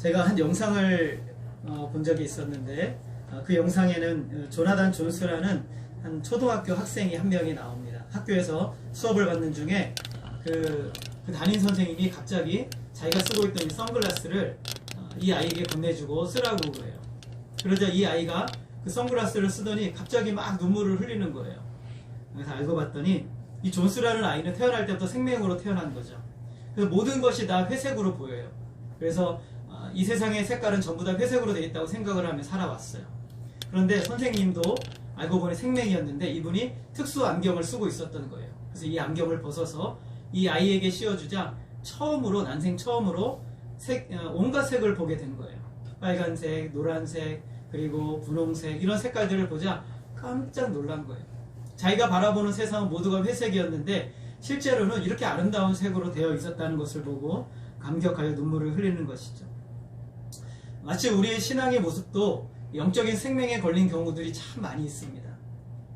제가 한 영상을 본 적이 있었는데 그 영상에는 조나단 존스라는 한 초등학교 학생이 한 명이 나옵니다. 학교에서 수업을 받는 중에 그 담임 선생님이 갑자기 자기가 쓰고 있던 이 선글라스를 이 아이에게 건네주고 쓰라고 그래요. 그러자 이 아이가 그 선글라스를 쓰더니 갑자기 막 눈물을 흘리는 거예요. 그래서 알고 봤더니 이 존스라는 아이는 태어날 때부터 생명으로 태어난 거죠. 그래서 모든 것이 다 회색으로 보여요. 그래서 이 세상의 색깔은 전부 다 회색으로 되어 있다고 생각을 하며 살아왔어요. 그런데 선생님도 알고 보니 생명이었는데 이분이 특수 안경을 쓰고 있었던 거예요. 그래서 이 안경을 벗어서 이 아이에게 씌워주자 처음으로, 난생 처음으로 온갖 색을 보게 된 거예요. 빨간색, 노란색, 그리고 분홍색, 이런 색깔들을 보자 깜짝 놀란 거예요. 자기가 바라보는 세상은 모두가 회색이었는데 실제로는 이렇게 아름다운 색으로 되어 있었다는 것을 보고 감격하여 눈물을 흘리는 것이죠. 마치 우리의 신앙의 모습도 영적인 생명에 걸린 경우들이 참 많이 있습니다.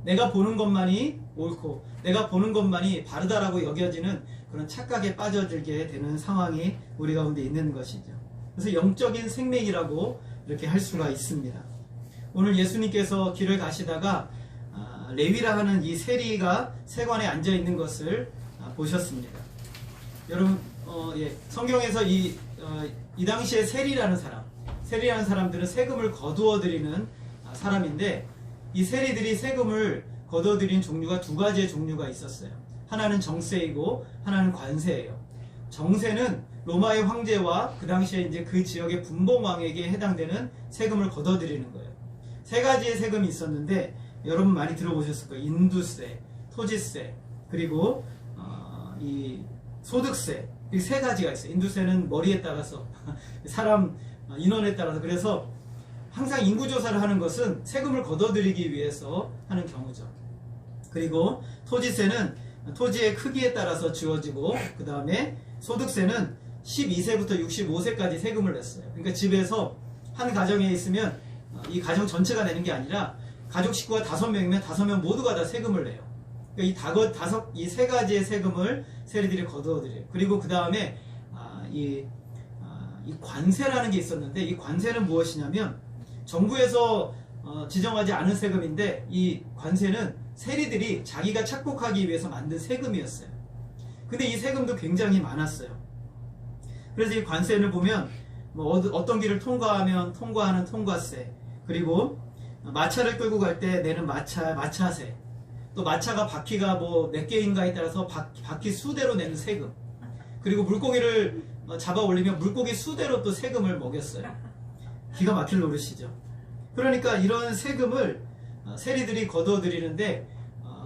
내가 보는 것만이 옳고 내가 보는 것만이 바르다라고 여겨지는 그런 착각에 빠져들게 되는 상황이 우리 가운데 있는 것이죠. 그래서 영적인 생명이라고 이렇게 할 수가 있습니다. 오늘 예수님께서 길을 가시다가 레위라 하는 이 세리가 세관에 앉아 있는 것을 보셨습니다. 여러분, 성경에서 이 당시에 세리라는 사람들은 세금을 거두어 드리는 사람인데, 이 세리들이 세금을 거두어 드리는 종류가 두 가지의 종류가 있었어요. 하나는 정세이고 하나는 관세예요. 정세는 로마의 황제와 그 당시에 이제 그 지역의 분봉왕에게 해당되는 세금을 거둬 드리는 거예요. 세 가지의 세금이 있었는데 여러분 많이 들어보셨을 거예요. 인두세, 토지세, 그리고 이 소득세, 이 세 가지가 있어요. 인두세는 머리에 따라서 사람 인원에 따라서, 그래서 항상 인구조사를 하는 것은 세금을 거둬들이기 위해서 하는 경우죠. 그리고 토지세는 토지의 크기에 따라서 지워지고, 그 다음에 소득세는 12세부터 65세까지 세금을 냈어요. 그러니까 집에서 한 가정에 있으면 이 가정 전체가 내는 게 아니라 가족 식구가 5명이면 5명 모두가 다 세금을 내요. 그러니까 이 세 가지의 세금을 세리들이 거두어들여요. 그리고 그 다음에 이 관세라는 게 있었는데, 이 관세는 무엇이냐면 정부에서 지정하지 않은 세금인데, 이 관세는 세리들이 자기가 착복하기 위해서 만든 세금이었어요. 근데 이 세금도 굉장히 많았어요. 그래서 이 관세를 보면 어떤 길을 통과하면 통과하는 통과세, 그리고 마차를 끌고 갈 때 내는 마차세, 또 마차가 바퀴가 몇 개인가에 따라서 바퀴 수대로 내는 세금, 그리고 물고기를 잡아 올리면 물고기 수대로 또 세금을 먹였어요. 기가 막힐 노릇이죠. 그러니까 이런 세금을 세리들이 거둬들이는데,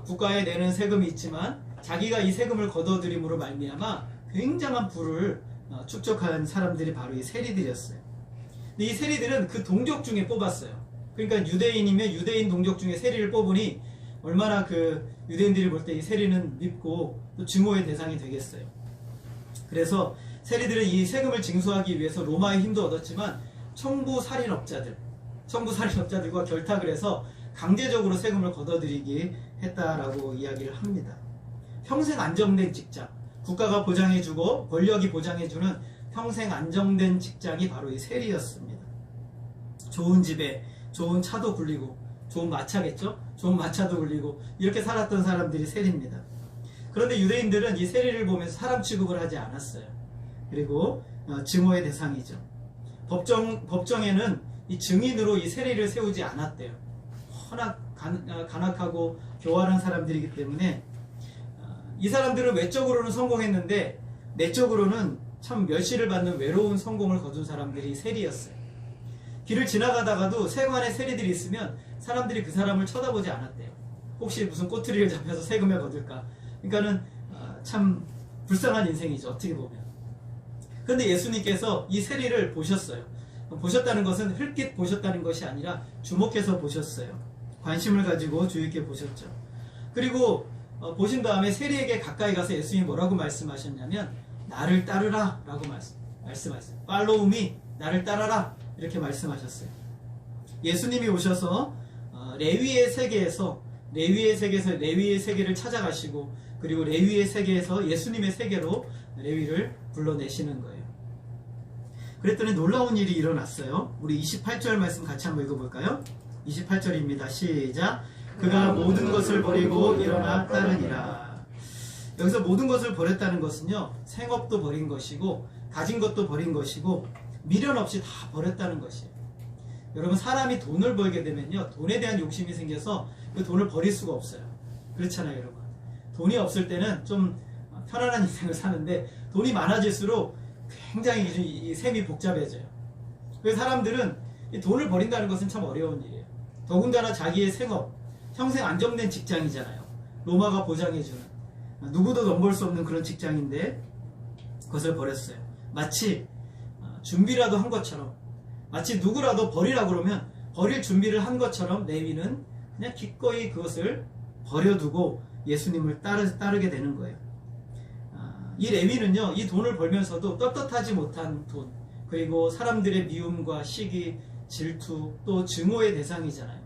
국가에 내는 세금이 있지만 자기가 이 세금을 거둬들임으로 말미암아 굉장한 부를 축적한 사람들이 바로 이 세리들이었어요. 근데 이 세리들은 그 동족 중에 뽑았어요. 그러니까 유대인이면 유대인 동족 중에 세리를 뽑으니 얼마나 그 유대인들이 볼 때 이 세리는 밉고 또 증오의 대상이 되겠어요. 그래서 세리들은 이 세금을 징수하기 위해서 로마의 힘도 얻었지만 청부살인업자들과 결탁을 해서 강제적으로 세금을 거둬들이게 했다라고 이야기를 합니다. 평생 안정된 직장, 국가가 보장해주고 권력이 보장해주는 평생 안정된 직장이 바로 이 세리였습니다. 좋은 집에 좋은 차도 굴리고, 좋은 마차겠죠? 좋은 마차도 굴리고 이렇게 살았던 사람들이 세리입니다. 그런데 유대인들은 이 세리를 보면서 사람 취급을 하지 않았어요. 그리고 증오의 대상이죠. 법정에는 이 증인으로 이 세리를 세우지 않았대요. 워낙 간악하고 교활한 사람들이기 때문에 이 사람들은 외적으로는 성공했는데 내적으로는 참 멸시를 받는 외로운 성공을 거둔 사람들이 세리였어요. 길을 지나가다가도 세관에 세리들이 있으면 사람들이 그 사람을 쳐다보지 않았대요. 혹시 무슨 꼬투리를 잡혀서 세금을 거둘까. 그러니까는 참 불쌍한 인생이죠, 어떻게 보면. 그런데 예수님께서 이 세리를 보셨어요. 보셨다는 것은 흘낏 보셨다는 것이 아니라 주목해서 보셨어요. 관심을 가지고 주의 있게 보셨죠. 그리고 보신 다음에 세리에게 가까이 가서 예수님이 뭐라고 말씀하셨냐면, 나를 따르라 라고 말씀하셨어요. Follow me, 나를 따라라, 이렇게 말씀하셨어요. 예수님이 오셔서 레위의 세계에서 레위의 세계를 찾아가시고, 그리고 레위의 세계에서 예수님의 세계로 레위를 불러내시는 거예요. 그랬더니 놀라운 일이 일어났어요. 우리 28절 말씀 같이 한번 읽어볼까요? 28절입니다. 시작. 그가 모든 것을 버리고 일어나 따르니라. 여기서 모든 것을 버렸다는 것은요, 생업도 버린 것이고 가진 것도 버린 것이고 미련 없이 다 버렸다는 것이에요. 여러분, 사람이 돈을 벌게 되면요, 돈에 대한 욕심이 생겨서 그 돈을 버릴 수가 없어요. 그렇잖아요, 여러분. 돈이 없을 때는 좀 편안한 인생을 사는데 돈이 많아질수록 굉장히 이 셈이 복잡해져요. 그래서 사람들은 이 돈을 버린다는 것은 참 어려운 일이에요. 더군다나 자기의 생업, 평생 안정된 직장이잖아요. 로마가 보장해주는, 누구도 넘볼 수 없는 그런 직장인데 그것을 버렸어요. 마치 준비라도 한 것처럼, 마치 누구라도 버리라 그러면 버릴 준비를 한 것처럼 레위는 그냥 기꺼이 그것을 버려두고 예수님을 따르게 되는 거예요. 이 레위는요, 이 돈을 벌면서도 떳떳하지 못한 돈, 그리고 사람들의 미움과 시기, 질투, 또 증오의 대상이잖아요.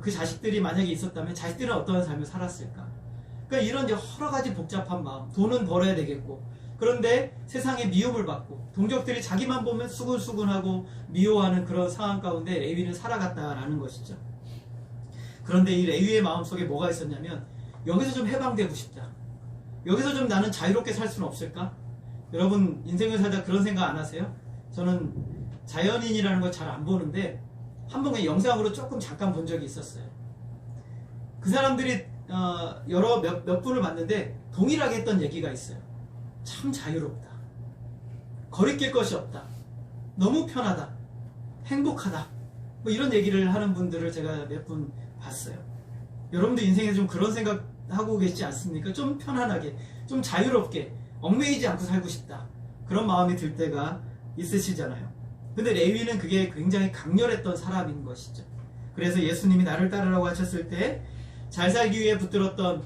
그 자식들이 만약에 있었다면 자식들은 어떠한 삶을 살았을까? 그러니까 이런 여러 가지 복잡한 마음, 돈은 벌어야 되겠고, 그런데 세상에 미움을 받고 동족들이 자기만 보면 수근수근하고 미워하는 그런 상황 가운데 레위는 살아갔다라는 것이죠. 그런데 이 레위의 마음속에 뭐가 있었냐면, 여기서 좀 해방되고 싶다. 여기서 좀 나는 자유롭게 살 수는 없을까? 여러분, 인생을 살다 그런 생각 안 하세요? 저는 자연인이라는 걸 잘 안 보는데 한 번 영상으로 조금 잠깐 본 적이 있었어요. 그 사람들이 몇 분을 봤는데 동일하게 했던 얘기가 있어요. 참 자유롭다. 거리낄 것이 없다. 너무 편하다. 행복하다. 뭐 이런 얘기를 하는 분들을 제가 몇 분 봤어요. 여러분도 인생에 좀 그런 생각 하고 계시지 않습니까? 좀 편안하게, 좀 자유롭게, 얽매이지 않고 살고 싶다. 그런 마음이 들 때가 있으시잖아요. 근데 레위는 그게 굉장히 강렬했던 사람인 것이죠. 그래서 예수님이 나를 따르라고 하셨을 때 잘 살기 위해 붙들었던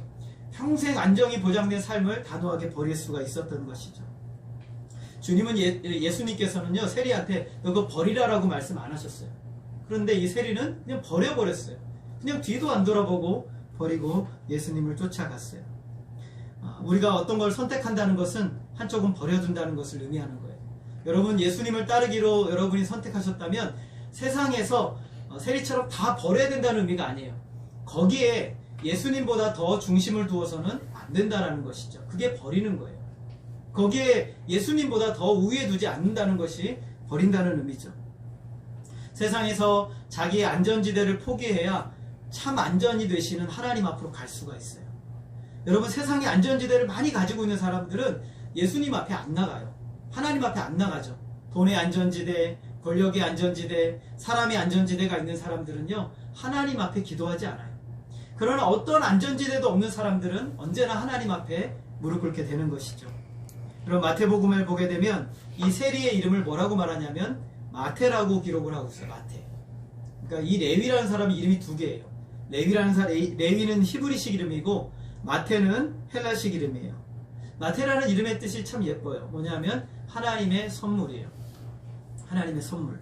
평생 안정이 보장된 삶을 단호하게 버릴 수가 있었던 것이죠. 주님은 예수님께서는요, 세리한테 너 그거 버리라라고 말씀 안 하셨어요. 그런데 이 세리는 그냥 버려버렸어요. 그냥 뒤도 안 돌아보고 버리고 예수님을 쫓아갔어요. 우리가 어떤 걸 선택한다는 것은 한쪽은 버려둔다는 것을 의미하는 거예요. 여러분, 예수님을 따르기로 여러분이 선택하셨다면 세상에서 세리처럼 다 버려야 된다는 의미가 아니에요. 거기에 예수님보다 더 중심을 두어서는 안 된다는 것이죠. 그게 버리는 거예요. 거기에 예수님보다 더 우위에 두지 않는다는 것이 버린다는 의미죠. 세상에서 자기의 안전지대를 포기해야 참 안전이 되시는 하나님 앞으로 갈 수가 있어요. 여러분, 세상의 안전지대를 많이 가지고 있는 사람들은 예수님 앞에 안 나가요. 하나님 앞에 안 나가죠. 돈의 안전지대, 권력의 안전지대, 사람의 안전지대가 있는 사람들은요, 하나님 앞에 기도하지 않아요. 그러나 어떤 안전지대도 없는 사람들은 언제나 하나님 앞에 무릎 꿇게 되는 것이죠. 그럼 마태복음을 보게 되면 이 세리의 이름을 뭐라고 말하냐면 마태라고 기록을 하고 있어요. 마태. 그러니까 이 레위라는 사람이 이름이 두 개예요. 레위는 히브리식 이름이고 마태는 헬라식 이름이에요. 마태라는 이름의 뜻이 참 예뻐요. 뭐냐면 하나님의 선물이에요. 하나님의 선물.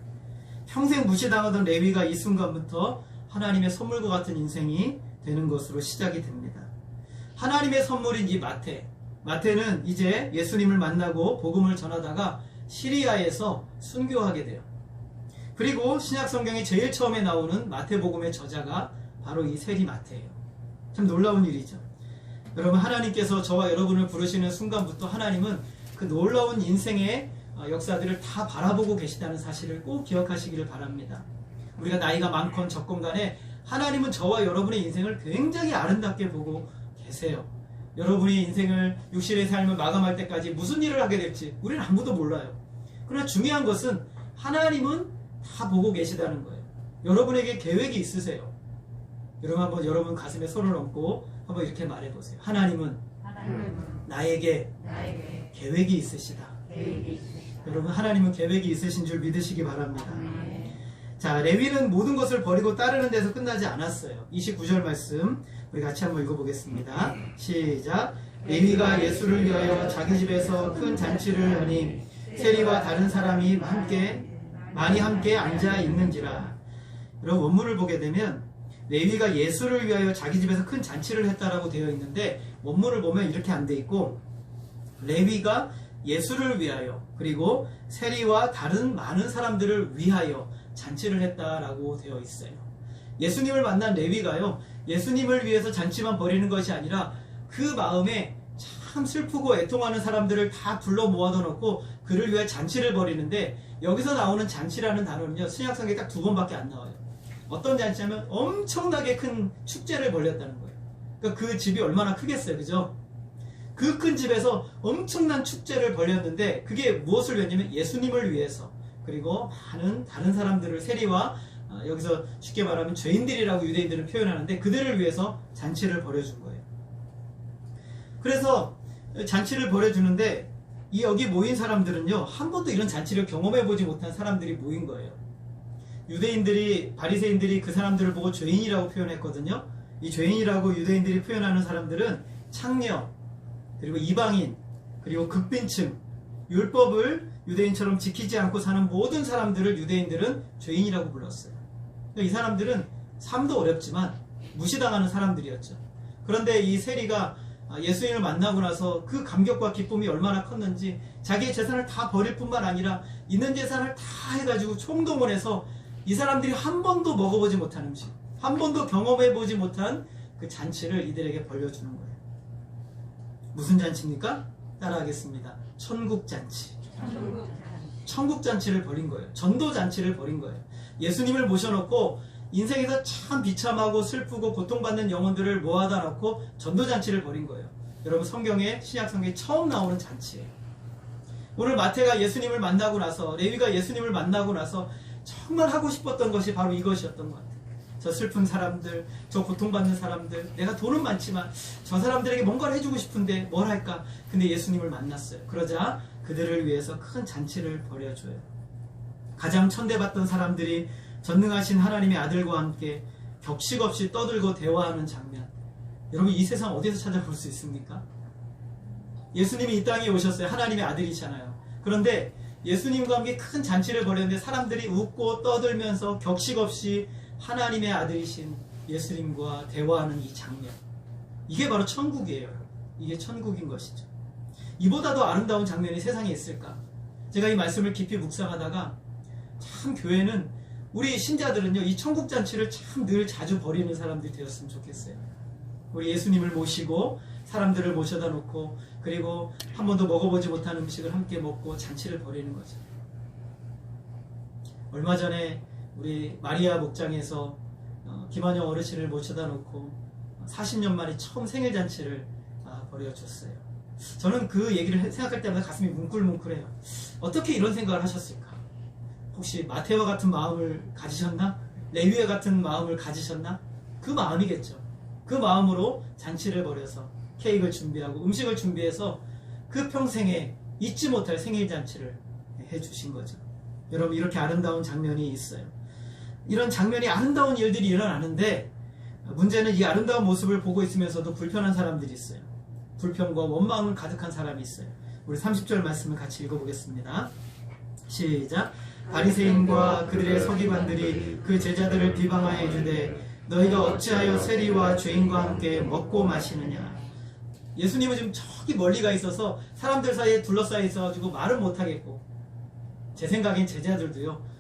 평생 무시당하던 레위가 이 순간부터 하나님의 선물과 같은 인생이 되는 것으로 시작이 됩니다. 하나님의 선물인 이 마태는 이제 예수님을 만나고 복음을 전하다가 시리아에서 순교하게 돼요. 그리고 신약성경에 제일 처음에 나오는 마태복음의 저자가 바로 이 세리 마태예요. 참 놀라운 일이죠. 여러분, 하나님께서 저와 여러분을 부르시는 순간부터 하나님은 그 놀라운 인생의 역사들을 다 바라보고 계시다는 사실을 꼭 기억하시기를 바랍니다. 우리가 나이가 많건 적건 간에 하나님은 저와 여러분의 인생을 굉장히 아름답게 보고 계세요. 여러분이 인생을 육신의 삶을 마감할 때까지 무슨 일을 하게 될지 우리는 아무도 몰라요. 그러나 중요한 것은 하나님은 다 보고 계시다는 거예요. 여러분에게 계획이 있으세요. 여러분, 한번 여러분 가슴에 손을 얹고 한번 이렇게 말해보세요. 하나님은 나에게 계획이 있으시다. 여러분, 하나님은 계획이 있으신 줄 믿으시기 바랍니다. 자, 레위는 모든 것을 버리고 따르는 데서 끝나지 않았어요. 29절 말씀 우리 같이 한번 읽어보겠습니다. 시작. 레위가 예수를 위하여 자기 집에서 큰 잔치를 하니 세리와 다른 사람이 많이 함께 앉아 있는지라. 여러분, 원문을 보게 되면 레위가 예수를 위하여 자기 집에서 큰 잔치를 했다라고 되어 있는데 원문을 보면 이렇게 안 돼 있고 레위가 예수를 위하여 그리고 세리와 다른 많은 사람들을 위하여 잔치를 했다라고 되어 있어요. 예수님을 만난 레위가요, 예수님을 위해서 잔치만 벌이는 것이 아니라 그 마음에 참 슬프고 애통하는 사람들을 다 불러 모아다 놓고 그를 위해 잔치를 벌이는데, 여기서 나오는 잔치라는 단어는요, 신약성경에 딱 2번밖에 안 나와요. 어떤 잔치냐면 엄청나게 큰 축제를 벌였다는 거예요. 그러니까 그 집이 얼마나 크겠어요, 그죠? 그 큰 집에서 엄청난 축제를 벌였는데, 그게 무엇을 위했냐면 예수님을 위해서, 그리고 많은 다른 사람들을, 세리와 여기서 쉽게 말하면 죄인들이라고 유대인들은 표현하는데, 그들을 위해서 잔치를 벌여준 거예요. 그래서 잔치를 벌여주는데, 이 여기 모인 사람들은요, 한 번도 이런 잔치를 경험해보지 못한 사람들이 모인 거예요. 유대인들이, 바리새인들이 그 사람들을 보고 죄인이라고 표현했거든요. 이 죄인이라고 유대인들이 표현하는 사람들은 창녀, 그리고 이방인, 그리고 극빈층, 율법을 유대인처럼 지키지 않고 사는 모든 사람들을 유대인들은 죄인이라고 불렀어요. 이 사람들은 삶도 어렵지만 무시당하는 사람들이었죠. 그런데 이 세리가 예수님을 만나고 나서 그 감격과 기쁨이 얼마나 컸는지, 자기의 재산을 다 버릴 뿐만 아니라 있는 재산을 다 해가지고 총동원해서 이 사람들이 한 번도 먹어보지 못한 음식, 한 번도 경험해보지 못한 그 잔치를 이들에게 벌려주는 거예요. 무슨 잔치입니까? 따라하겠습니다. 천국잔치. 천국잔치를 벌인 거예요. 전도잔치를 벌인 거예요. 예수님을 모셔놓고 인생에서 참 비참하고 슬프고 고통받는 영혼들을 모아다 놓고 전도잔치를 벌인 거예요. 여러분, 성경에, 신약성경에 처음 나오는 잔치예요. 오늘 마태가 예수님을 만나고 나서, 레위가 예수님을 만나고 나서 정말 하고 싶었던 것이 바로 이것이었던 것 같아요. 저 슬픈 사람들, 저 고통받는 사람들, 내가 돈은 많지만 저 사람들에게 뭔가를 해주고 싶은데 뭘 할까? 근데 예수님을 만났어요. 그러자 그들을 위해서 큰 잔치를 벌여줘요. 가장 천대받던 사람들이 전능하신 하나님의 아들과 함께 격식 없이 떠들고 대화하는 장면, 여러분, 이 세상 어디서 찾아볼 수 있습니까? 예수님이 이 땅에 오셨어요. 하나님의 아들이잖아요. 그런데 예수님과 함께 큰 잔치를 벌였는데 사람들이 웃고 떠들면서 격식 없이 하나님의 아들이신 예수님과 대화하는 이 장면, 이게 바로 천국이에요. 이게 천국인 것이죠. 이보다도 아름다운 장면이 세상에 있을까? 제가 이 말씀을 깊이 묵상하다가 참 교회는, 우리 신자들은요, 이 천국잔치를 참 늘 자주 벌이는 사람들이 되었으면 좋겠어요. 우리 예수님을 모시고 사람들을 모셔다 놓고, 그리고 한 번도 먹어보지 못한 음식을 함께 먹고 잔치를 벌이는 거죠. 얼마 전에 우리 마리아 목장에서 김한영 어르신을 모셔다 놓고 40년 만에 처음 생일잔치를 벌여줬어요. 저는 그 얘기를 생각할 때마다 가슴이 뭉클뭉클해요. 어떻게 이런 생각을 하셨을까? 혹시 마태와 같은 마음을 가지셨나? 레위와 같은 마음을 가지셨나? 그 마음이겠죠. 그 마음으로 잔치를 벌여서 케이크를 준비하고 음식을 준비해서 그 평생에 잊지 못할 생일잔치를 해주신 거죠. 여러분, 이렇게 아름다운 장면이 있어요. 이런 장면이, 아름다운 일들이 일어나는데, 문제는 이 아름다운 모습을 보고 있으면서도 불편한 사람들이 있어요. 불평과 원망을 가득한 사람이 있어요. 우리 30절 말씀을 같이 읽어보겠습니다. 시작. 바리새인과 그들의 서기관들이 그 제자들을 비방하여 이르되 너희가 어찌하여 세리와 죄인과 함께 먹고 마시느냐. 예수님은 지금 저기 멀리 가 있어서 사람들 사이에 둘러싸여 있어가지고 말은 못하겠고, 제 생각엔 제자들도요,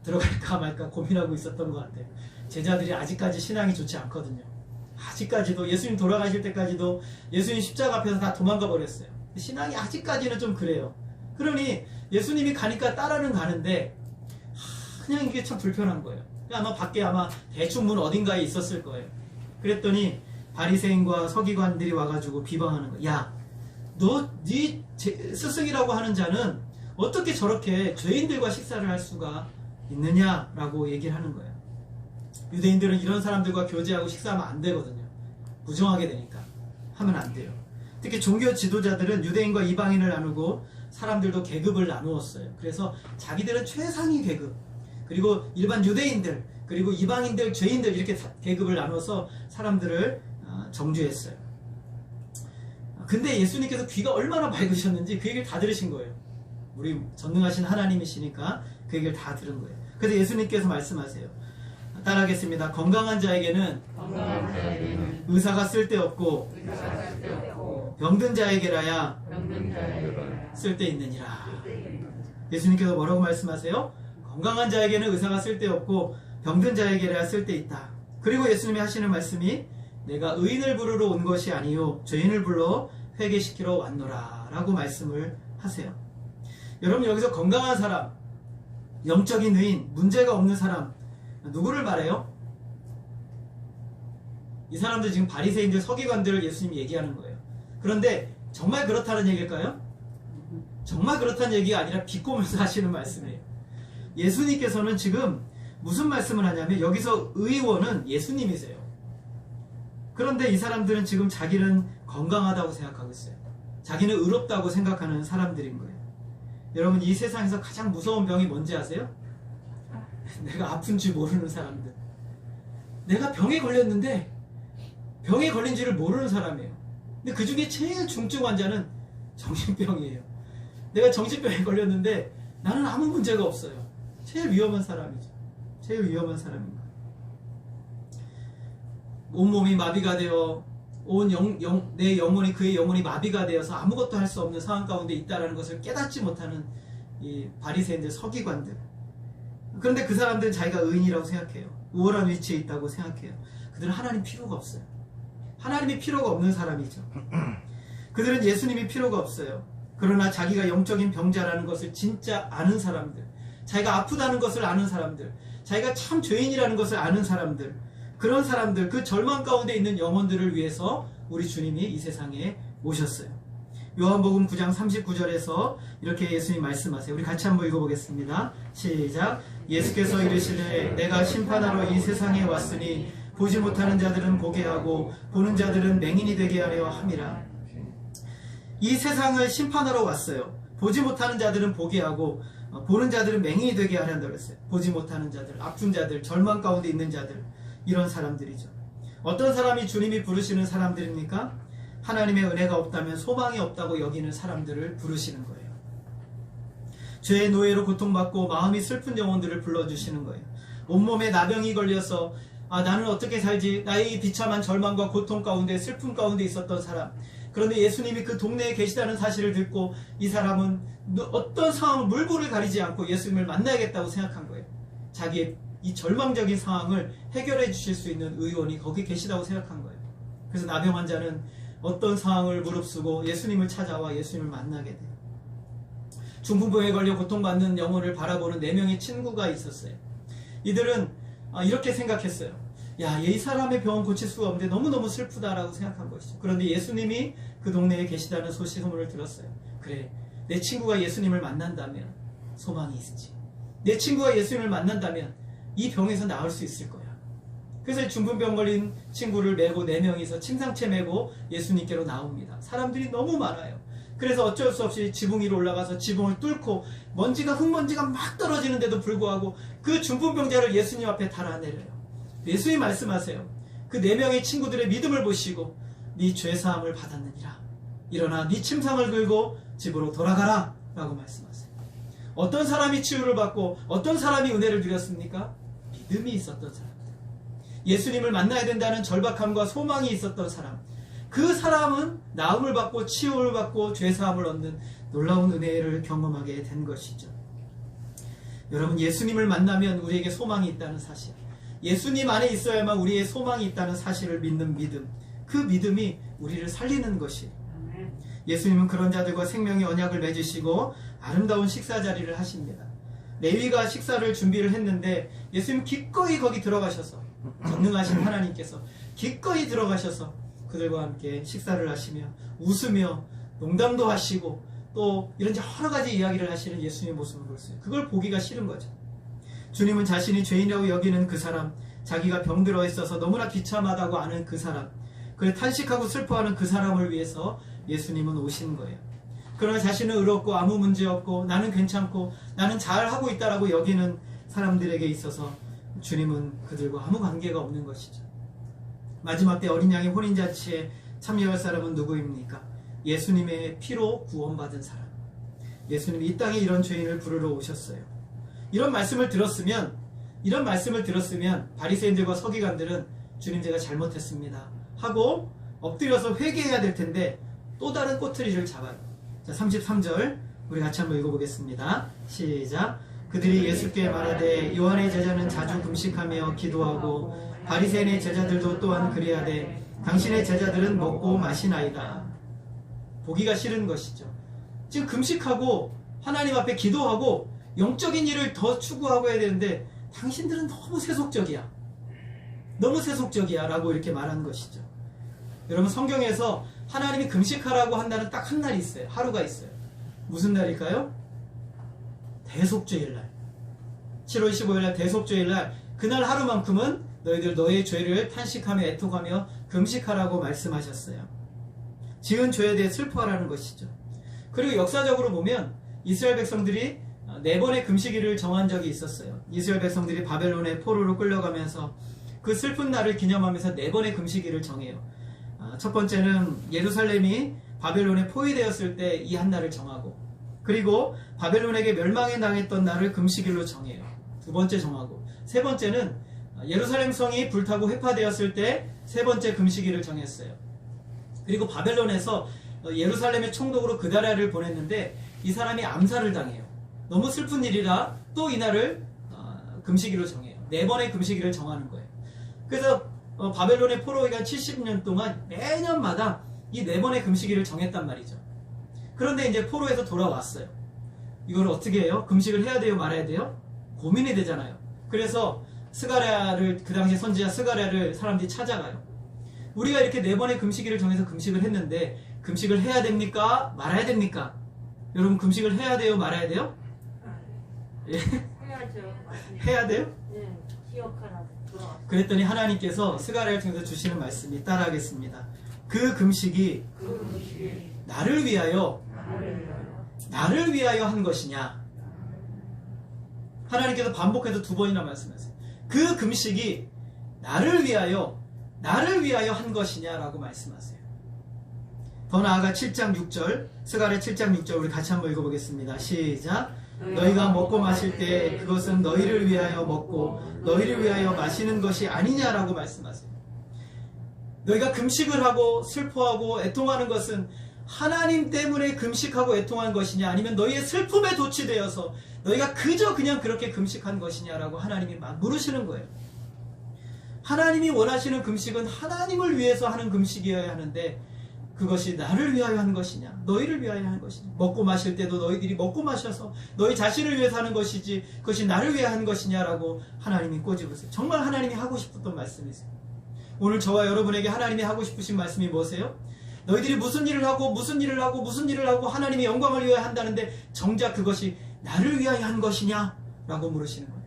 들어갈까 말까 고민하고 있었던 것 같아요. 제자들이 아직까지 신앙이 좋지 않거든요. 아직까지도, 예수님 돌아가실 때까지도 예수님 십자가 앞에서 다 도망가 버렸어요. 신앙이 아직까지는 좀 그래요. 그러니 예수님이 가니까 따라는 가는데 그냥 이게 참 불편한 거예요. 아마 밖에 아마 대충 문 어딘가에 있었을 거예요. 그랬더니 바리새인과 서기관들이 와가지고 비방하는 거야. 야, 너 네 스승이라고 하는 자는 어떻게 저렇게 죄인들과 식사를 할 수가 있느냐라고 얘기를 하는 거예요. 유대인들은 이런 사람들과 교제하고 식사하면 안 되거든요. 부정하게 되니까 하면 안 돼요. 특히 종교 지도자들은 유대인과 이방인을 나누고 사람들도 계급을 나누었어요. 그래서 자기들은 최상위 계급, 그리고 일반 유대인들, 그리고 이방인들, 죄인들, 이렇게 계급을 나눠서 사람들을 정죄했어요. 근데 예수님께서 귀가 얼마나 밝으셨는지 그 얘기를 다 들으신 거예요. 우리 전능하신 하나님이시니까 그 얘기를 다 들은 거예요. 그래서 예수님께서 말씀하세요. 따라하겠습니다. 건강한 자에게는 의사가 쓸데없고 병든 자에게라야 쓸데있느니라. 예수님께서 뭐라고 말씀하세요? 건강한 자에게는 의사가 쓸데없고 병든 자에게라야 쓸데있다. 그리고 예수님이 하시는 말씀이 내가 의인을 부르러 온 것이 아니요 죄인을 불러 회개시키러 왔노라 라고 말씀을 하세요. 여러분, 여기서 건강한 사람, 영적인 의인, 문제가 없는 사람, 누구를 말해요? 이 사람들 지금 바리새인들, 서기관들을 예수님이 얘기하는 거예요. 그런데 정말 그렇다는 얘기일까요? 정말 그렇다는 얘기가 아니라 비꼬면서 하시는 말씀이에요. 예수님께서는 지금 무슨 말씀을 하냐면 여기서 의원은 예수님이세요. 그런데 이 사람들은 지금 자기는 건강하다고 생각하고 있어요. 자기는 의롭다고 생각하는 사람들인 거예요. 여러분, 이 세상에서 가장 무서운 병이 뭔지 아세요? 내가 아픈 줄 모르는 사람들. 내가 병에 걸렸는데 병에 걸린 줄을 모르는 사람이에요. 근데 그 중에 제일 중증 환자는 정신병이에요. 내가 정신병에 걸렸는데 나는 아무 문제가 없어요. 제일 위험한 사람이죠. 제일 위험한 사람입니다. 온몸이 마비가 되어 내 영혼이, 그의 영혼이 마비가 되어서 아무것도 할 수 없는 상황 가운데 있다는 것을 깨닫지 못하는 이 바리새인들, 서기관들. 그런데 그 사람들은 자기가 의인이라고 생각해요. 우월한 위치에 있다고 생각해요. 그들은 하나님 필요가 없어요. 하나님이 필요가 없는 사람이죠. 그들은 예수님이 필요가 없어요. 그러나 자기가 영적인 병자라는 것을 진짜 아는 사람들, 자기가 아프다는 것을 아는 사람들, 자기가 참 죄인이라는 것을 아는 사람들, 그런 사람들, 그 절망 가운데 있는 영혼들을 위해서 우리 주님이 이 세상에 오셨어요. 요한복음 9장 39절에서 이렇게 예수님 말씀하세요. 우리 같이 한번 읽어보겠습니다. 시작. 예수께서 이르시되 내가 심판하러 이 세상에 왔으니 보지 못하는 자들은 보게 하고 보는 자들은 맹인이 되게 하려 함이라. 이 세상을 심판하러 왔어요. 보지 못하는 자들은 보게 하고 보는 자들은 맹인이 되게 하려고 그랬어요. 보지 못하는 자들, 아픈 자들, 절망 가운데 있는 자들, 이런 사람들이죠. 어떤 사람이 주님이 부르시는 사람들입니까? 하나님의 은혜가 없다면 소망이 없다고 여기는 사람들을 부르시는 거예요. 죄의 노예로 고통받고 마음이 슬픈 영혼들을 불러주시는 거예요. 온몸에 나병이 걸려서 나는 어떻게 살지? 나의 비참한 절망과 고통 가운데, 슬픔 가운데 있었던 사람. 그런데 예수님이 그 동네에 계시다는 사실을 듣고 이 사람은 어떤 상황, 물불을 가리지 않고 예수님을 만나야겠다고 생각한 거예요. 자기의 이 절망적인 상황을 해결해 주실 수 있는 의원이 거기 계시다고 생각한 거예요. 그래서 나병 환자는 어떤 상황을 무릅쓰고 예수님을 찾아와 예수님을 만나게 돼요. 중풍병에 걸려 고통받는 영혼을 바라보는 4명의 친구가 있었어요. 이들은 이렇게 생각했어요. 야, 이 사람의 병은 고칠 수가 없는데 너무너무 슬프다라고 생각한 것이죠. 그런데 예수님이 그 동네에 계시다는 소식을 들었어요. 그래, 내 친구가 예수님을 만난다면 소망이 있지. 내 친구가 예수님을 만난다면 이 병에서 나을 수 있을 거야. 그래서 중풍병 걸린 친구를 메고 4명이서 침상채 메고 예수님께로 나옵니다. 사람들이 너무 많아요. 그래서 어쩔 수 없이 지붕 위로 올라가서 지붕을 뚫고 흙먼지가 막 떨어지는데도 불구하고 그 중풍병자를 예수님 앞에 달아내려요. 예수님 말씀하세요. 그 4명의 친구들의 믿음을 보시고 네 죄사함을 받았느니라. 일어나 네 침상을 들고 집으로 돌아가라 라고 말씀하세요. 어떤 사람이 치유를 받고 어떤 사람이 은혜를 누렸습니까? 믿음이 있었던 사람들. 예수님을 만나야 된다는 절박함과 소망이 있었던 사람. 그 사람은 나음을 받고 치유를 받고 죄사함을 얻는 놀라운 은혜를 경험하게 된 것이죠. 여러분, 예수님을 만나면 우리에게 소망이 있다는 사실, 예수님 안에 있어야만 우리의 소망이 있다는 사실을 믿는 믿음, 그 믿음이 우리를 살리는 것이에요. 예수님은 그런 자들과 생명의 언약을 맺으시고 아름다운 식사 자리를 하십니다. 레위가 식사를 준비를 했는데 예수님 기꺼이 거기 들어가셔서, 전능하신 하나님께서 기꺼이 들어가셔서 그들과 함께 식사를 하시며 웃으며 농담도 하시고 또 이런 여러 가지 이야기를 하시는 예수님의 모습을 보였어요. 그걸 보기가 싫은 거죠. 주님은 자신이 죄인이라고 여기는 그 사람, 자기가 병들어 있어서 너무나 비참하다고 아는 그 사람, 그를 탄식하고 슬퍼하는 그 사람을 위해서 예수님은 오신 거예요. 그러나 자신은 의롭고 아무 문제 없고 나는 괜찮고 나는 잘하고 있다라고 여기는 사람들에게 있어서 주님은 그들과 아무 관계가 없는 것이죠. 마지막 때 어린 양의 혼인잔치에 참여할 사람은 누구입니까? 예수님의 피로 구원받은 사람. 예수님이 이 땅에 이런 죄인을 부르러 오셨어요. 이런 말씀을 들었으면 바리새인들과 서기관들은 주님, 제가 잘못했습니다 하고 엎드려서 회개해야 될 텐데 또 다른 꼬투리를 잡아요. 자, 33절 우리 같이 한번 읽어보겠습니다. 시작. 그들이 예수께 말하되 요한의 제자는 자주 금식하며 기도하고 바리새인의 제자들도 또한 그리하되 당신의 제자들은 먹고 마시나이다. 보기가 싫은 것이죠. 지금 금식하고 하나님 앞에 기도하고 영적인 일을 더 추구하고 해야 되는데 당신들은 너무 세속적이야. 너무 세속적이야 라고 이렇게 말한 것이죠. 여러분, 성경에서 하나님이 금식하라고 한다는 딱 한 날이 있어요. 하루가 있어요. 무슨 날일까요? 대속죄일날. 7월 15일날 대속죄일날, 그날 하루만큼은 너희들 너의 죄를 탄식하며 애통하며 금식하라고 말씀하셨어요. 지은 죄에 대해 슬퍼하라는 것이죠. 그리고 역사적으로 보면 이스라엘 백성들이 4번의 금식일을 정한 적이 있었어요. 이스라엘 백성들이 바벨론의 포로로 끌려가면서 그 슬픈 날을 기념하면서 4번의 금식일을 정해요. 첫 번째는 예루살렘이 바벨론에 포위되었을 때 이 한 날을 정하고, 그리고 바벨론에게 멸망에 당했던 날을 금식일로 정해요. 두 번째 정하고, 세 번째는 예루살렘 성이 불타고 회파되었을 때 세 번째 금식일을 정했어요. 그리고 바벨론에서 예루살렘의 총독으로 그다랴를 보냈는데 이 사람이 암살을 당해요. 너무 슬픈 일이라 또 이 날을 금식일로 정해요. 4번의 금식일을 정하는 거예요. 그래서 바벨론의 포로 기간 70년 동안 매년마다 이 4번의 금식일을 정했단 말이죠. 그런데 이제 포로에서 돌아왔어요. 이걸 어떻게 해요? 금식을 해야 돼요? 말아야 돼요? 고민이 되잖아요. 그래서 스가랴를, 그 당시 선지자 스가랴를 사람들이 찾아가요. 우리가 이렇게 4번의 금식일을 정해서 금식을 했는데 금식을 해야 됩니까? 말아야 됩니까? 여러분, 금식을 해야 돼요? 말아야 돼요? 예? 해야죠. 해야 돼요? 네, 기억하라고. 그랬더니 하나님께서 스가랴를 통해서 주시는 말씀이 따라하겠습니다. 그 금식이 나를 위하여 한 것이냐? 하나님께서 반복해서 2번이나 말씀하세요. 그 금식이 나를 위하여 한 것이냐라고 말씀하세요. 더 나아가 7장 6절, 스가랴 7장 6절 우리 같이 한번 읽어보겠습니다. 시작. 너희가 먹고 마실 때 그것은 너희를 위하여 먹고 너희를 위하여 마시는 것이 아니냐라고 말씀하세요. 너희가 금식을 하고 슬퍼하고 애통하는 것은 하나님 때문에 금식하고 애통한 것이냐, 아니면 너희의 슬픔에 도취되어서 너희가 그냥 그렇게 금식한 것이냐라고 하나님이 막 물으시는 거예요. 하나님이 원하시는 금식은 하나님을 위해서 하는 금식이어야 하는데 그것이 나를 위하여 하는 것이냐, 너희를 위하여 하는 것이냐, 먹고 마실 때도 너희들이 먹고 마셔서 너희 자신을 위해서 하는 것이지 그것이 나를 위해 하는 것이냐라고 하나님이 꼬집으세요. 정말 하나님이 하고 싶었던 말씀이세요. 오늘 저와 여러분에게 하나님이 하고 싶으신 말씀이 뭐세요? 너희들이 무슨 일을 하고 하나님의 영광을 위하여 한다는데 정작 그것이 나를 위하여 한 것이냐? 라고 물으시는 거예요.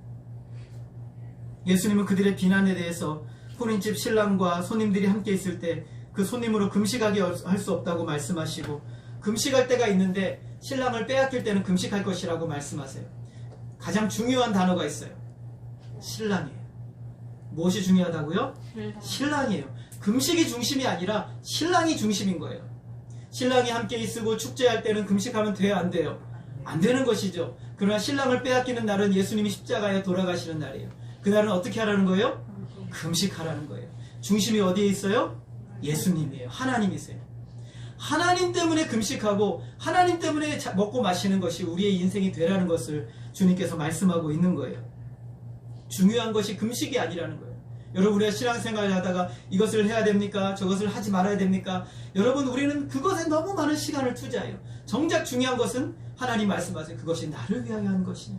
예수님은 그들의 비난에 대해서 혼인집 신랑과 손님들이 함께 있을 때 그 손님으로 금식하게 할 수 없다고 말씀하시고, 금식할 때가 있는데 신랑을 빼앗길 때는 금식할 것이라고 말씀하세요. 가장 중요한 단어가 있어요. 신랑이에요. 무엇이 중요하다고요? 신랑이에요. 금식이 중심이 아니라 신랑이 중심인 거예요. 신랑이 함께 있고 축제할 때는 금식하면 돼요? 안 돼요? 안 되는 것이죠. 그러나 신랑을 빼앗기는 날은 예수님이 십자가에 돌아가시는 날이에요. 그날은 어떻게 하라는 거예요? 금식하라는 거예요. 중심이 어디에 있어요? 예수님이에요. 하나님이세요. 하나님 때문에 금식하고 하나님 때문에 먹고 마시는 것이 우리의 인생이 되라는 것을 주님께서 말씀하고 있는 거예요. 중요한 것이 금식이 아니라는 거예요. 여러분, 우리가 신앙생활을 하다가 이것을 해야 됩니까? 저것을 하지 말아야 됩니까? 여러분, 우리는 그것에 너무 많은 시간을 투자해요. 정작 중요한 것은 하나님 말씀하세요. 그것이 나를 위하여 한 것이냐,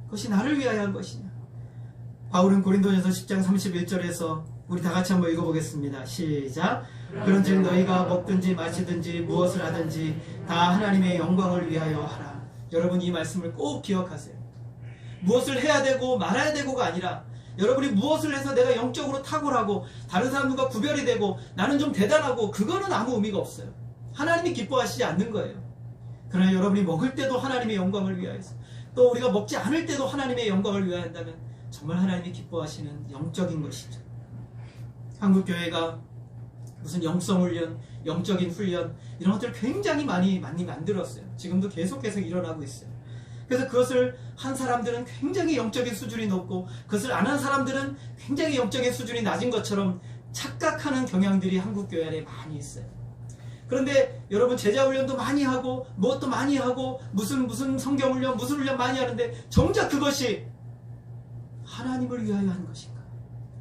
그것이 나를 위하여 한 것이냐. 바울은 고린도전서 10장 31절에서 우리 다 같이 한번 읽어보겠습니다. 시작. 그런즉 너희가 먹든지 마시든지 무엇을 하든지 다 하나님의 영광을 위하여 하라. 여러분, 이 말씀을 꼭 기억하세요. 무엇을 해야 되고 말아야 되고가 아니라 여러분이 무엇을 해서 내가 영적으로 탁월하고 다른 사람들과 구별이 되고 나는 좀 대단하고 그거는 아무 의미가 없어요. 하나님이 기뻐하시지 않는 거예요. 그러나 여러분이 먹을 때도 하나님의 영광을 위하여서, 또 우리가 먹지 않을 때도 하나님의 영광을 위하여 한다면 정말 하나님이 기뻐하시는 영적인 것이죠. 한국교회가 무슨 영성훈련, 영적인 훈련 이런 것들을 굉장히 많이 만들었어요. 지금도 계속해서 일어나고 있어요. 그래서 그것을 한 사람들은 굉장히 영적인 수준이 높고 그것을 안 한 사람들은 굉장히 영적인 수준이 낮은 것처럼 착각하는 경향들이 한국교회 안에 많이 있어요. 그런데 여러분 제자 훈련도 많이 하고 무엇도 많이 하고 무슨 성경 훈련 무슨 훈련 많이 하는데 정작 그것이 하나님을 위하여 하는 것인가?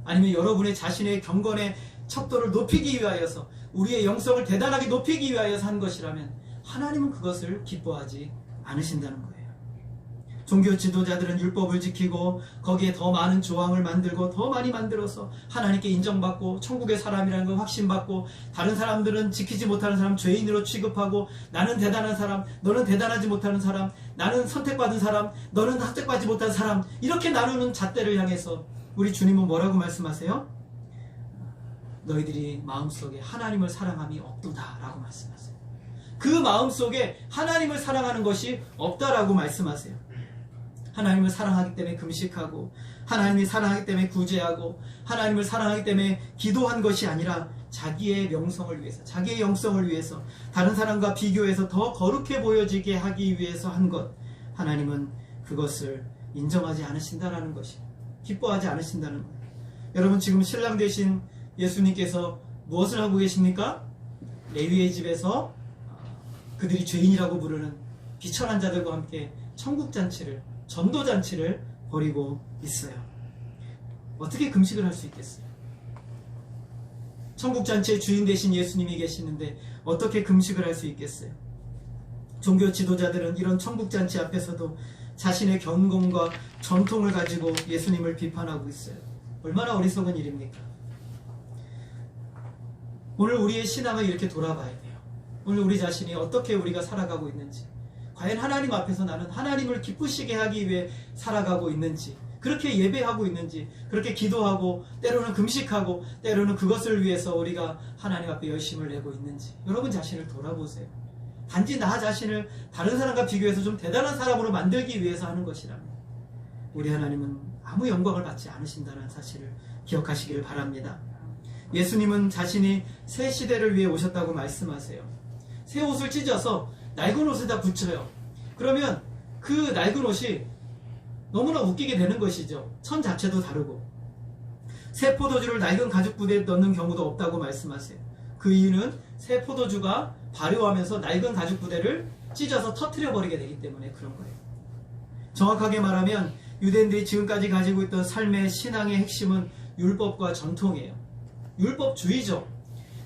아니면 여러분의 자신의 경건의 척도를 높이기 위하여서 우리의 영성을 대단하게 높이기 위하여서 한 것이라면 하나님은 그것을 기뻐하지 않으신다는 거예요. 종교 지도자들은 율법을 지키고 거기에 더 많은 조항을 만들고 더 많이 만들어서 하나님께 인정받고 천국의 사람이라는 걸 확신받고 다른 사람들은 지키지 못하는 사람 죄인으로 취급하고 나는 대단한 사람, 너는 대단하지 못하는 사람, 나는 선택받은 사람, 너는 선택받지 못한 사람, 이렇게 나누는 잣대를 향해서 우리 주님은 뭐라고 말씀하세요? 너희들이 마음속에 하나님을 사랑함이 없도다 라고 말씀하세요. 그 마음속에 하나님을 사랑하는 것이 없다라고 말씀하세요. 하나님을 사랑하기 때문에 금식하고 하나님이 사랑하기 때문에 구제하고 하나님을 사랑하기 때문에 기도한 것이 아니라 자기의 명성을 위해서, 자기의 영성을 위해서, 다른 사람과 비교해서 더 거룩해 보여지게 하기 위해서 한 것, 하나님은 그것을 인정하지 않으신다라는 것이, 기뻐하지 않으신다는 거예요. 여러분, 지금 신랑 되신 예수님께서 무엇을 하고 계십니까? 레위의 집에서 그들이 죄인이라고 부르는 비천한 자들과 함께 천국잔치를, 전도잔치를 벌이고 있어요. 어떻게 금식을 할 수 있겠어요? 천국잔치의 주인 되신 예수님이 계시는데 어떻게 금식을 할 수 있겠어요? 종교 지도자들은 이런 천국잔치 앞에서도 자신의 경건과 전통을 가지고 예수님을 비판하고 있어요. 얼마나 어리석은 일입니까? 오늘 우리의 신앙을 이렇게 돌아봐야 돼요. 오늘 우리 자신이 어떻게 우리가 살아가고 있는지, 과연 하나님 앞에서 나는 하나님을 기쁘시게 하기 위해 살아가고 있는지, 그렇게 예배하고 있는지, 그렇게 기도하고 때로는 금식하고 때로는 그것을 위해서 우리가 하나님 앞에 열심을 내고 있는지 여러분 자신을 돌아보세요. 단지 나 자신을 다른 사람과 비교해서 좀 대단한 사람으로 만들기 위해서 하는 것이라면 우리 하나님은 아무 영광을 받지 않으신다는 사실을 기억하시기를 바랍니다. 예수님은 자신이 새 시대를 위해 오셨다고 말씀하세요. 새 옷을 찢어서 낡은 옷에다 붙여요. 그러면 그 낡은 옷이 너무나 웃기게 되는 것이죠. 천 자체도 다르고. 새 포도주를 낡은 가죽 부대에 넣는 경우도 없다고 말씀하세요. 그 이유는 새 포도주가 발효하면서 낡은 가죽 부대를 찢어서 터뜨려 버리게 되기 때문에 그런 거예요. 정확하게 말하면 유대인들이 지금까지 가지고 있던 삶의 신앙의 핵심은 율법과 전통이에요. 율법주의죠.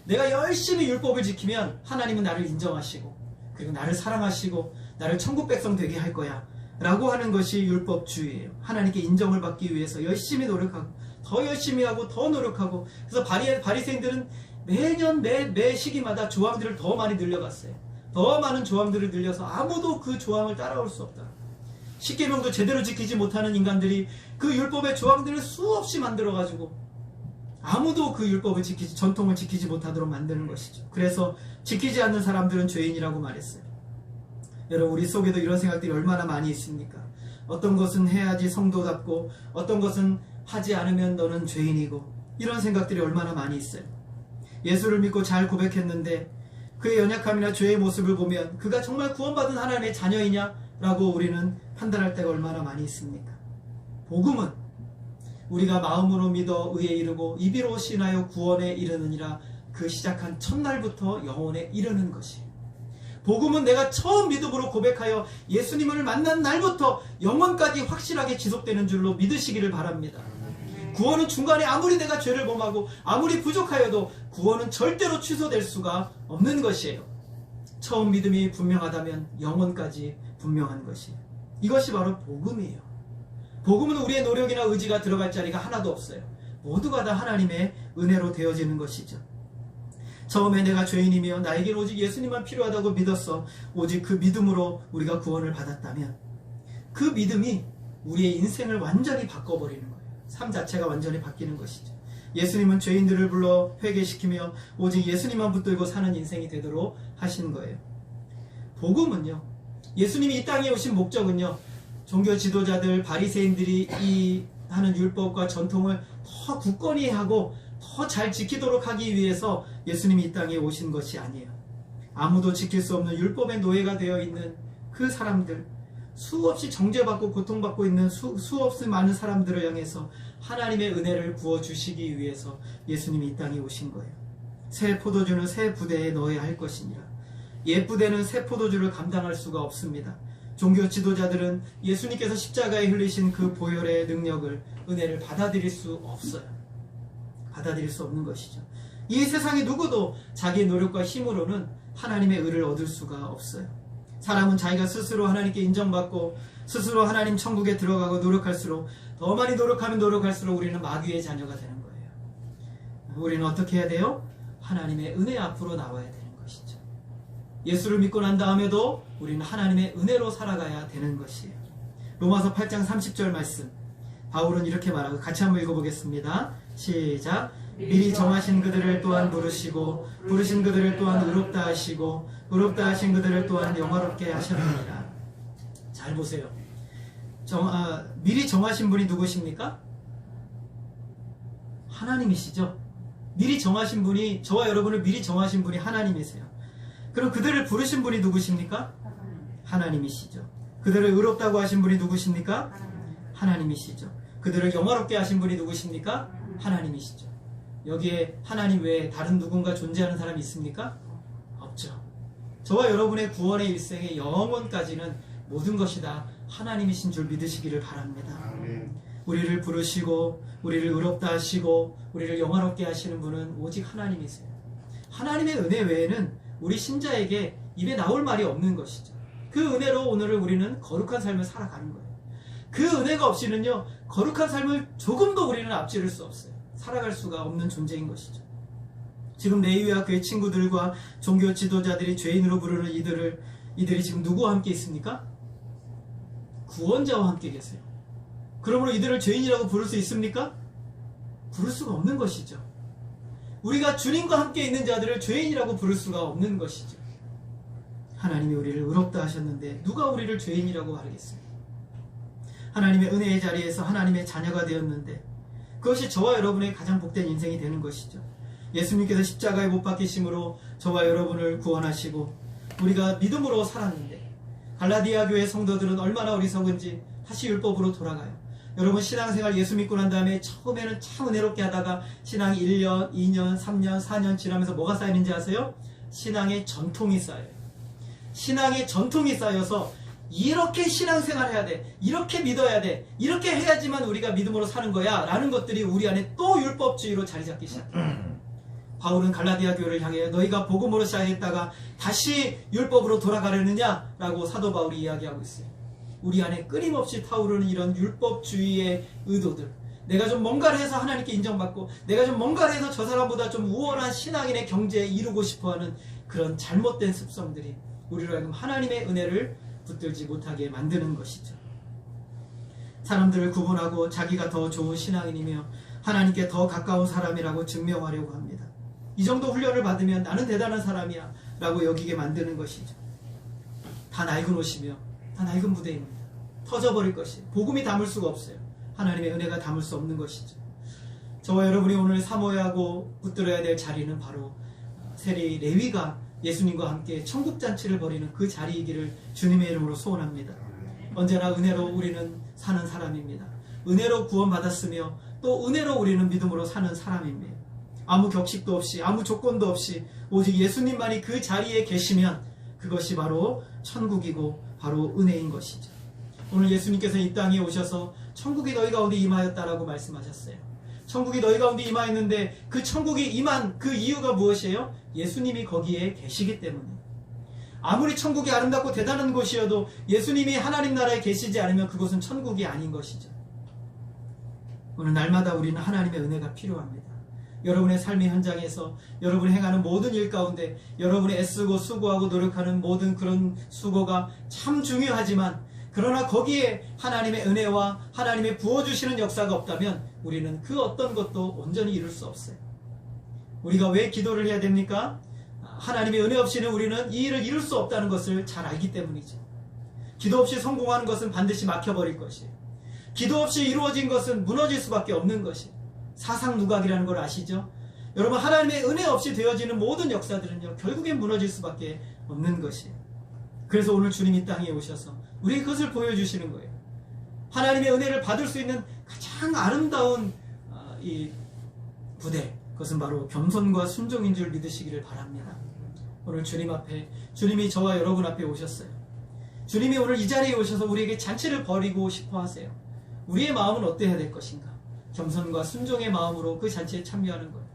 내가 열심히 율법을 지키면 하나님은 나를 인정하시고 그리고 나를 사랑하시고 나를 천국 백성 되게 할 거야 라고 하는 것이 율법주의예요. 하나님께 인정을 받기 위해서 열심히 노력하고 더 열심히 하고 더 노력하고, 그래서 바리새인들은 매년 매 시기마다 조항들을 더 많이 늘려갔어요. 더 많은 조항들을 늘려서 아무도 그 조항을 따라올 수 없다. 십계명도 제대로 지키지 못하는 인간들이 그 율법의 조항들을 수없이 만들어가지고 아무도 그 율법을 지키지, 전통을 지키지 못하도록 만드는 것이죠. 그래서 지키지 않는 사람들은 죄인이라고 말했어요. 여러분, 우리 속에도 이런 생각들이 얼마나 많이 있습니까? 어떤 것은 해야지 성도답고 어떤 것은 하지 않으면 너는 죄인이고, 이런 생각들이 얼마나 많이 있어요. 예수를 믿고 잘 고백했는데 그의 연약함이나 죄의 모습을 보면 그가 정말 구원받은 하나님의 자녀이냐? 라고 우리는 판단할 때가 얼마나 많이 있습니까? 복음은 우리가 마음으로 믿어 의에 이르고 입으로 신하여 구원에 이르느니라, 그 시작한 첫날부터 영혼에 이르는 것이. 복음은 내가 처음 믿음으로 고백하여 예수님을 만난 날부터 영원까지 확실하게 지속되는 줄로 믿으시기를 바랍니다. 구원은 중간에 아무리 내가 죄를 범하고 아무리 부족하여도 구원은 절대로 취소될 수가 없는 것이에요. 처음 믿음이 분명하다면 영원까지 분명한 것이. 이것이 바로 복음이에요. 복음은 우리의 노력이나 의지가 들어갈 자리가 하나도 없어요. 모두가 다 하나님의 은혜로 되어지는 것이죠. 처음에 내가 죄인이며 나에겐 오직 예수님만 필요하다고 믿었어. 오직 그 믿음으로 우리가 구원을 받았다면 그 믿음이 우리의 인생을 완전히 바꿔버리는 거예요. 삶 자체가 완전히 바뀌는 것이죠. 예수님은 죄인들을 불러 회개시키며 오직 예수님만 붙들고 사는 인생이 되도록 하신 거예요. 복음은요, 예수님이 이 땅에 오신 목적은요, 종교 지도자들, 바리새인들이 이 하는 율법과 전통을 더 굳건히 하고 더 잘 지키도록 하기 위해서 예수님이 이 땅에 오신 것이 아니에요. 아무도 지킬 수 없는 율법의 노예가 되어 있는 그 사람들, 수없이 정죄받고 고통받고 있는 수없이 많은 사람들을 향해서 하나님의 은혜를 부어주시기 위해서 예수님이 이 땅에 오신 거예요. 새 포도주는 새 부대에 넣어야 할 것이니라. 옛 부대는 새 포도주를 감당할 수가 없습니다. 종교 지도자들은 예수님께서 십자가에 흘리신 그 보혈의 능력을, 은혜를 받아들일 수 없어요. 받아들일 수 없는 것이죠. 이 세상의 누구도 자기의 노력과 힘으로는 하나님의 의를 얻을 수가 없어요. 사람은 자기가 스스로 하나님께 인정받고 스스로 하나님 천국에 들어가고 노력할수록, 더 많이 노력하면 노력할수록 우리는 마귀의 자녀가 되는 거예요. 우리는 어떻게 해야 돼요? 하나님의 은혜 앞으로 나와야 되는 것이죠. 예수를 믿고 난 다음에도 우리는 하나님의 은혜로 살아가야 되는 것이에요. 로마서 8장 30절 말씀, 바울은 이렇게 말하고, 같이 한번 읽어보겠습니다. 시작. 미리 정하신 그들을 또한 부르시고 부르신 그들을 또한 의롭다 하시고 의롭다 하신 그들을 또한 영화롭게 하셨느니라. 잘 보세요. 미리 정하신 분이 누구십니까? 하나님이시죠. 미리 정하신 분이, 저와 여러분을 미리 정하신 분이 하나님이세요. 그럼 그들을 부르신 분이 누구십니까? 하나님이시죠. 그들을 의롭다고 하신 분이 누구십니까? 하나님이시죠. 그들을 영화롭게 하신 분이 누구십니까? 하나님이시죠. 여기에 하나님 외에 다른 누군가 존재하는 사람이 있습니까? 없죠. 저와 여러분의 구원의 일생의 영원까지는 모든 것이 다 하나님이신 줄 믿으시기를 바랍니다. 우리를 부르시고 우리를 의롭다 하시고 우리를 영화롭게 하시는 분은 오직 하나님이세요. 하나님의 은혜 외에는 우리 신자에게 입에 나올 말이 없는 것이죠. 그 은혜로 오늘을 우리는 거룩한 삶을 살아가는 거예요. 그 은혜가 없이는요, 거룩한 삶을 조금도 우리는 앞지를 수 없어요. 살아갈 수가 없는 존재인 것이죠. 지금 레위와 그의 친구들과 종교 지도자들이 죄인으로 부르는 이들이 지금 누구와 함께 있습니까? 구원자와 함께 계세요. 그러므로 이들을 죄인이라고 부를 수 있습니까? 부를 수가 없는 것이죠. 우리가 주님과 함께 있는 자들을 죄인이라고 부를 수가 없는 것이죠. 하나님이 우리를 의롭다 하셨는데 누가 우리를 죄인이라고 하겠어요? 하나님의 은혜의 자리에서 하나님의 자녀가 되었는데 그것이 저와 여러분의 가장 복된 인생이 되는 것이죠. 예수님께서 십자가에 못 박히심으로 저와 여러분을 구원하시고 우리가 믿음으로 살았는데, 갈라디아 교회 성도들은 얼마나 어리석은지 다시 율법으로 돌아가요. 여러분, 신앙생활 예수 믿고 난 다음에 처음에는 참 은혜롭게 하다가 신앙이 1년, 2년, 3년, 4년 지나면서 뭐가 쌓이는지 아세요? 신앙의 전통이 쌓여요. 신앙의 전통이 쌓여서 이렇게 신앙생활 해야 돼, 이렇게 믿어야 돼, 이렇게 해야지만 우리가 믿음으로 사는 거야 라는 것들이 우리 안에 또 율법주의로 자리 잡기 시작해요. 바울은 갈라디아 교회를 향해 너희가 복음으로 시작했다가 다시 율법으로 돌아가려느냐 라고 사도 바울이 이야기하고 있어요. 우리 안에 끊임없이 타오르는 이런 율법주의의 의도들, 내가 좀 뭔가를 해서 하나님께 인정받고 내가 좀 뭔가를 해서 저 사람보다 좀 우월한 신앙인의 경지에 이루고 싶어하는 그런 잘못된 습성들이 우리로 하여금 하나님의 은혜를 붙들지 못하게 만드는 것이죠. 사람들을 구분하고 자기가 더 좋은 신앙인이며 하나님께 더 가까운 사람이라고 증명하려고 합니다. 이 정도 훈련을 받으면 나는 대단한 사람이야 라고 여기게 만드는 것이죠. 다 낡은 옷이며 다 낡은 부대입니다. 터져버릴 것이, 복음이 담을 수가 없어요. 하나님의 은혜가 담을 수 없는 것이죠. 저와 여러분이 오늘 사모해야 하고 붙들어야 될 자리는 바로 세리 레위가 예수님과 함께 천국잔치를 벌이는 그 자리이기를 주님의 이름으로 소원합니다. 언제나 은혜로 우리는 사는 사람입니다. 은혜로 구원받았으며 또 은혜로 우리는 믿음으로 사는 사람입니다. 아무 격식도 없이 아무 조건도 없이 오직 예수님만이 그 자리에 계시면 그것이 바로 천국이고 바로 은혜인 것이죠. 오늘 예수님께서 이 땅에 오셔서 천국이 너희 가운데 임하였다라고 말씀하셨어요. 천국이 너희 가운데 임하였는데 그 천국이 임한 그 이유가 무엇이에요? 예수님이 거기에 계시기 때문에. 아무리 천국이 아름답고 대단한 곳이어도 예수님이 하나님 나라에 계시지 않으면 그곳은 천국이 아닌 것이죠. 오늘 날마다 우리는 하나님의 은혜가 필요합니다. 여러분의 삶의 현장에서 여러분이 행하는 모든 일 가운데 여러분이 애쓰고 수고하고 노력하는 모든 그런 수고가 참 중요하지만, 그러나 거기에 하나님의 은혜와 하나님의 부어주시는 역사가 없다면 우리는 그 어떤 것도 온전히 이룰 수 없어요. 우리가 왜 기도를 해야 됩니까? 하나님의 은혜 없이는 우리는 이 일을 이룰 수 없다는 것을 잘 알기 때문이죠. 기도 없이 성공하는 것은 반드시 막혀버릴 것이에요. 기도 없이 이루어진 것은 무너질 수밖에 없는 것이에요. 사상누각이라는 걸 아시죠? 여러분, 하나님의 은혜 없이 되어지는 모든 역사들은요, 결국엔 무너질 수밖에 없는 것이에요. 그래서 오늘 주님이 이 땅에 오셔서 우리에게 그것을 보여주시는 거예요. 하나님의 은혜를 받을 수 있는 가장 아름다운 이 부대, 그것은 바로 겸손과 순종인 줄 믿으시기를 바랍니다. 오늘 주님 앞에, 주님이 저와 여러분 앞에 오셨어요. 주님이 오늘 이 자리에 오셔서 우리에게 잔치를 벌이고 싶어 하세요. 우리의 마음은 어때야 될 것인가? 겸손과 순종의 마음으로 그 잔치에 참여하는 거예요.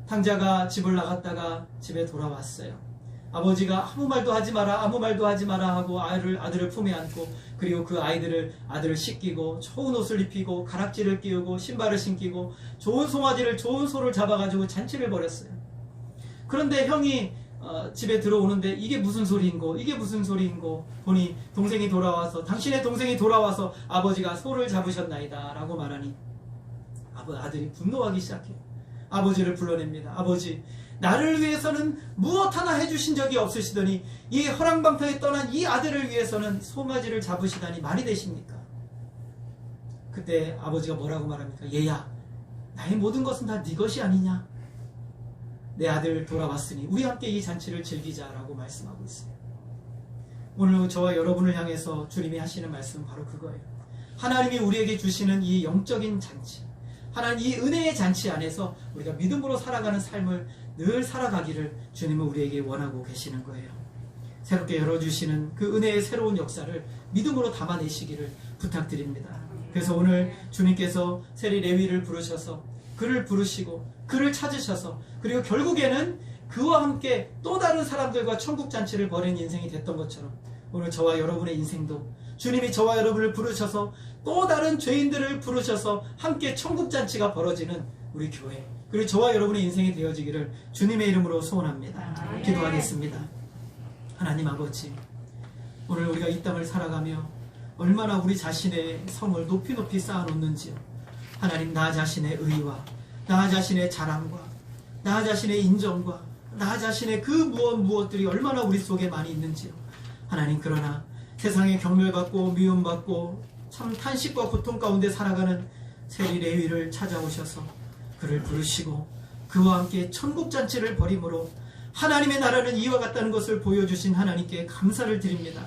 탕자가 집을 나갔다가 집에 돌아왔어요. 아버지가 아무 말도 하지 마라, 아무 말도 하지 마라 하고 아들을 품에 안고, 그리고 그 아들을 씻기고 좋은 옷을 입히고 가락지를 끼우고 신발을 신기고 좋은 송아지를, 좋은 소를 잡아가지고 잔치를 벌였어요. 그런데 형이 집에 들어오는데 이게 무슨 소리인고, 이게 무슨 소리인고 보니 동생이 돌아와서, 당신의 동생이 돌아와서 아버지가 소를 잡으셨나이다 라고 말하니 아들이 분노하기 시작해요. 아버지를 불러냅니다. 아버지, 나를 위해서는 무엇 하나 해주신 적이 없으시더니 이 허랑방탕에 떠난 이 아들을 위해서는 송아지를 잡으시다니 말이 되십니까? 그때 아버지가 뭐라고 말합니까? 얘야, 나의 모든 것은 다 네 것이 아니냐? 내 아들 돌아왔으니 우리 함께 이 잔치를 즐기자라고 말씀하고 있어요. 오늘 저와 여러분을 향해서 주님이 하시는 말씀은 바로 그거예요. 하나님이 우리에게 주시는 이 영적인 잔치, 하나님 이 은혜의 잔치 안에서 우리가 믿음으로 살아가는 삶을 늘 살아가기를 주님은 우리에게 원하고 계시는 거예요. 새롭게 열어주시는 그 은혜의 새로운 역사를 믿음으로 담아내시기를 부탁드립니다. 그래서 오늘 주님께서 세리 레위를 부르셔서 그를 부르시고 그를 찾으셔서, 그리고 결국에는 그와 함께 또 다른 사람들과 천국잔치를 벌이는 인생이 됐던 것처럼 오늘 저와 여러분의 인생도 주님이 저와 여러분을 부르셔서 또 다른 죄인들을 부르셔서 함께 천국잔치가 벌어지는 우리 교회, 그리고 저와 여러분의 인생이 되어지기를 주님의 이름으로 소원합니다. 기도하겠습니다. 하나님 아버지, 오늘 우리가 이 땅을 살아가며 얼마나 우리 자신의 성을 높이 높이 쌓아놓는지요. 하나님, 나 자신의 의와 나 자신의 자랑과 나 자신의 인정과 나 자신의 그 무엇들이 얼마나 우리 속에 많이 있는지요. 하나님, 그러나 세상에 경멸받고 미움받고 참 탄식과 고통 가운데 살아가는 세리 레위를 찾아오셔서 그를 부르시고 그와 함께 천국잔치를 벌임으로 하나님의 나라는 이와 같다는 것을 보여주신 하나님께 감사를 드립니다.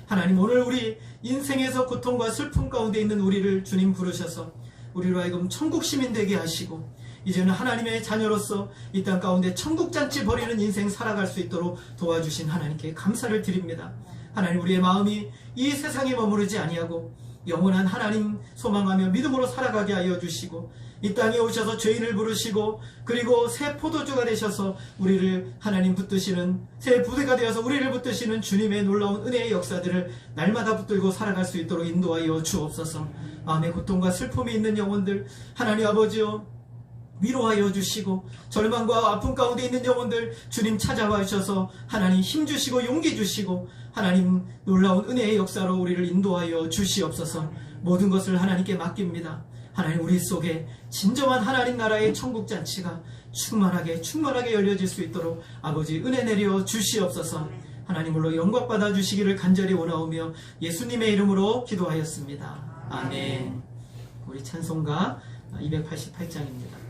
하나님, 오늘 우리 인생에서 고통과 슬픔 가운데 있는 우리를 주님 부르셔서 우리로 하여금 천국 시민 되게 하시고 이제는 하나님의 자녀로서 이 땅 가운데 천국잔치 벌이는 인생 살아갈 수 있도록 도와주신 하나님께 감사를 드립니다. 하나님, 우리의 마음이 이 세상에 머무르지 아니하고 영원한 하나님 소망하며 믿음으로 살아가게 하여 주시고 이 땅에 오셔서 죄인을 부르시고 그리고 새 포도주가 되셔서 우리를 하나님 붙드시는, 새 부대가 되어서 우리를 붙드시는 주님의 놀라운 은혜의 역사들을 날마다 붙들고 살아갈 수 있도록 인도하여 주옵소서. 마음의 고통과 슬픔이 있는 영혼들 하나님 아버지요 위로하여 주시고, 절망과 아픔 가운데 있는 영혼들 주님 찾아와 주셔서 하나님 힘주시고 용기 주시고 하나님 놀라운 은혜의 역사로 우리를 인도하여 주시옵소서. 모든 것을 하나님께 맡깁니다. 하나님, 우리 속에 진정한 하나님 나라의 천국잔치가 충만하게 열려질 수 있도록 아버지 은혜 내려 주시옵소서. 하나님으로 영광 받아 주시기를 간절히 원하오며 예수님의 이름으로 기도하였습니다. 아멘. 우리 찬송가 288장입니다.